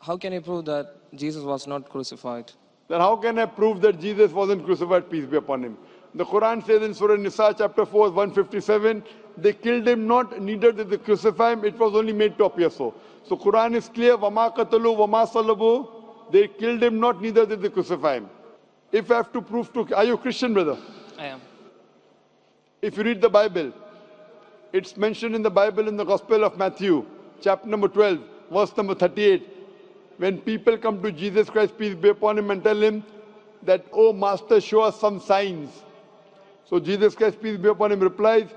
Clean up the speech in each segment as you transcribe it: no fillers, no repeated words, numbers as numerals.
How can you prove that Jesus was not crucified? Then how can I prove that Jesus wasn't crucified, peace be upon him? The Quran says in Surah Nisa chapter 4, 157, they killed him not, neither did they crucify him, it was only made to appear so. So Quran is clear, وَمَا قَتَلُوا وَمَا صَلَبُوا. They killed him not, neither did they crucify him. If I have to prove to... Are you a Christian, brother? I am. If you read the Bible, it's mentioned in the Bible in the Gospel of Matthew, chapter number 12, verse number 38. When people come to Jesus Christ, peace be upon him, and tell him that, oh Master, show us some signs. So Jesus Christ, peace be upon him, replies,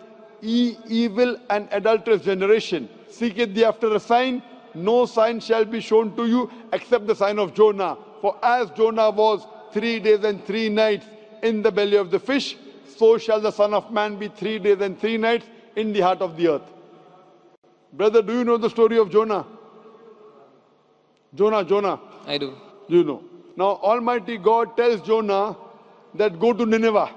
ye evil and adulterous generation, seeketh thee after a sign, no sign shall be shown to you except the sign of Jonah. For as Jonah was 3 days and 3 nights in the belly of the fish, so shall the Son of Man be 3 days and 3 nights in the heart of the earth. Brother, do you know the story of Jonah? Jonah. I do. You know. Now Almighty God tells Jonah that go to Nineveh.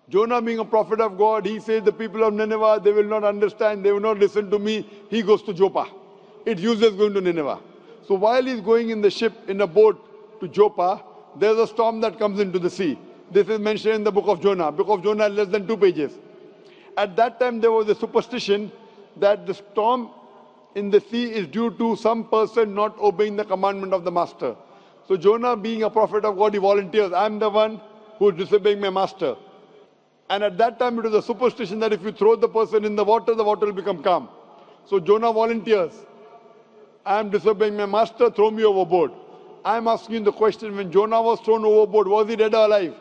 Jonah being a prophet of God, he says the people of Nineveh, they will not understand, they will not listen to me. He goes to Joppa. It's useless going to Nineveh. So while he's going in the ship, in a boat to Joppa, there's a storm that comes into the sea. This is mentioned in the book of Jonah. Book of Jonah is less than 2 pages. At that time there was a superstition that the storm in the sea is due to some person not obeying the commandment of the master. So Jonah, being a prophet of God, he volunteers, I'm the one who is disobeying my master. And at that time it was a superstition that if you throw the person in the water will become calm. So Jonah volunteers, I am disobeying my master, throw me overboard. I am asking the question, when Jonah was thrown overboard, was he dead or alive?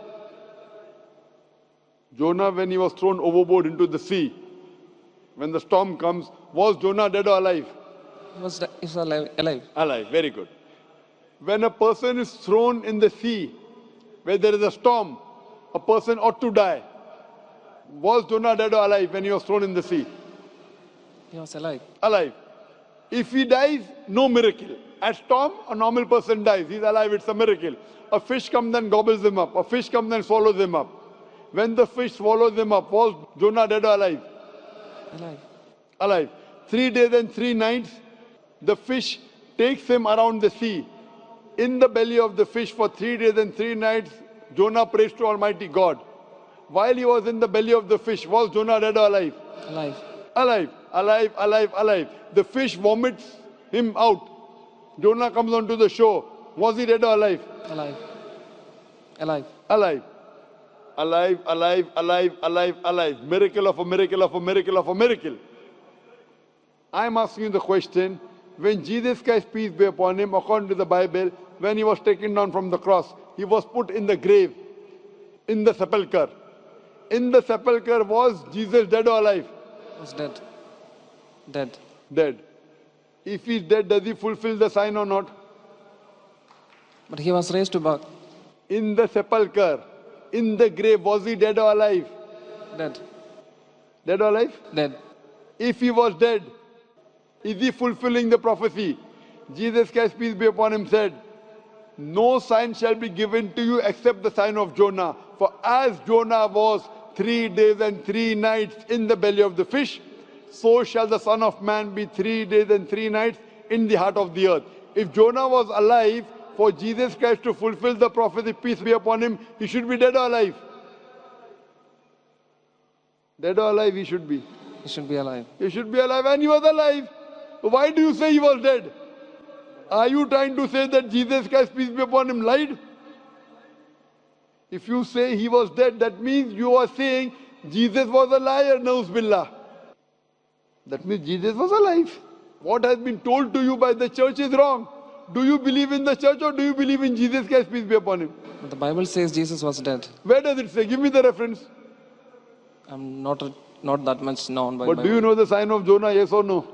Jonah, when he was thrown overboard into the sea, when the storm comes, was Jonah dead or alive? He's alive. Alive, very good. When a person is thrown in the sea, where there is a storm, a person ought to die. Was Jonah dead or alive when he was thrown in the sea? He was alive. Alive. If he dies, no miracle. At storm, a normal person dies. He's alive, it's a miracle. A fish comes and gobbles him up. A fish comes and swallows him up. When the fish swallows him up, was Jonah dead or alive? Alive. Alive. 3 days and 3 nights, the fish takes him around the sea. In the belly of the fish for 3 days and 3 nights, Jonah prays to Almighty God. While he was in the belly of the fish, was Jonah dead or alive? Alive. Alive. Alive, alive, alive. The fish vomits him out. Jonah comes onto the shore. Was he dead or alive? Alive. Alive. Alive. Alive, alive, alive, alive, alive. Miracle of a miracle of a miracle of a miracle. I'm asking you the question, when Jesus Christ, peace be upon him, according to the Bible, when he was taken down from the cross, he was put in the grave, in the sepulchre. In the sepulchre, was Jesus dead or alive? He was dead. Dead. Dead. If he's dead, does he fulfill the sign or not? But he was raised to back. In the sepulchre, in the grave, was he dead or alive? Dead. Dead or alive? Dead. If he was dead, is he fulfilling the prophecy? Jesus Christ, peace be upon him, said, no sign shall be given to you except the sign of Jonah. For as Jonah was 3 days and 3 nights in the belly of the fish, so shall the Son of Man be 3 days and 3 nights in the heart of the earth. If Jonah was alive, for Jesus Christ to fulfill the prophecy, peace be upon him, he should be dead or alive? Dead or alive he should be. He should be alive. He should be alive, and he was alive. Why do you say he was dead? Are you trying to say that Jesus Christ, peace be upon him, lied? If you say he was dead, that means you are saying Jesus was a liar, Nauz Billah. That means Jesus was alive. What has been told to you by the church is wrong. Do you believe in the church or do you believe in Jesus Christ, peace be upon him? But the Bible says Jesus was dead. Where does it say? Give me the reference. I'm not that much known by But do you know the sign of Jonah, yes or no?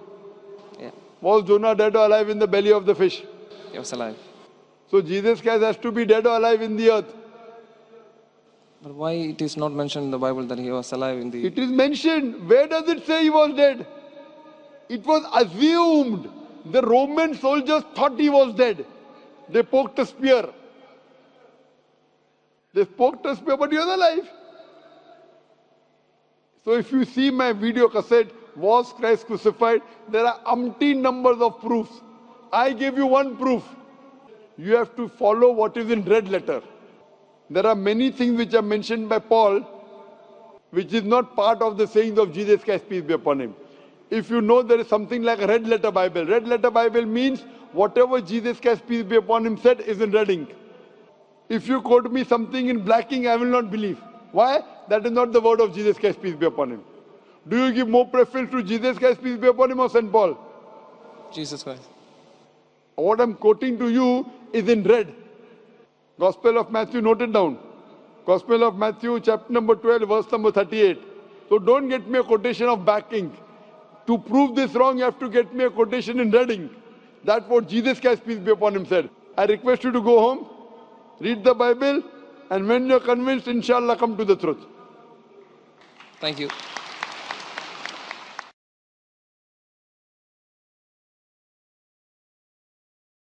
Yeah. Was Jonah dead or alive in the belly of the fish? He was alive. So Jesus Christ has to be dead or alive in the earth. But why it is not mentioned in the Bible that he was alive in the... It is mentioned. Where does it say he was dead? It was assumed. The Roman soldiers thought he was dead. They poked a spear. They poked a spear, but he was alive. So if you see my video cassette, Was Christ Crucified? There are umpteen numbers of proofs. I give you one proof. You have to follow what is in red letter. There are many things which are mentioned by Paul, which is not part of the sayings of Jesus Christ, peace be upon him. If you know, there is something like a red letter Bible. Red letter Bible means whatever Jesus Christ, peace be upon him, said is in red ink. If you quote me something in black ink, I will not believe. Why? That is not the word of Jesus Christ, peace be upon him. Do you give more preference to Jesus Christ, peace be upon him, or St. Paul? Jesus Christ. What I'm quoting to you is in red. Gospel of Matthew, note it down. Gospel of Matthew, chapter number 12, verse number 38. So don't get me a quotation of black ink. To prove this wrong, you have to get me a quotation in red ink. That's what Jesus Christ, peace be upon him, said. I request you to go home, read the Bible, and when you're convinced, inshallah, come to the truth. Thank you.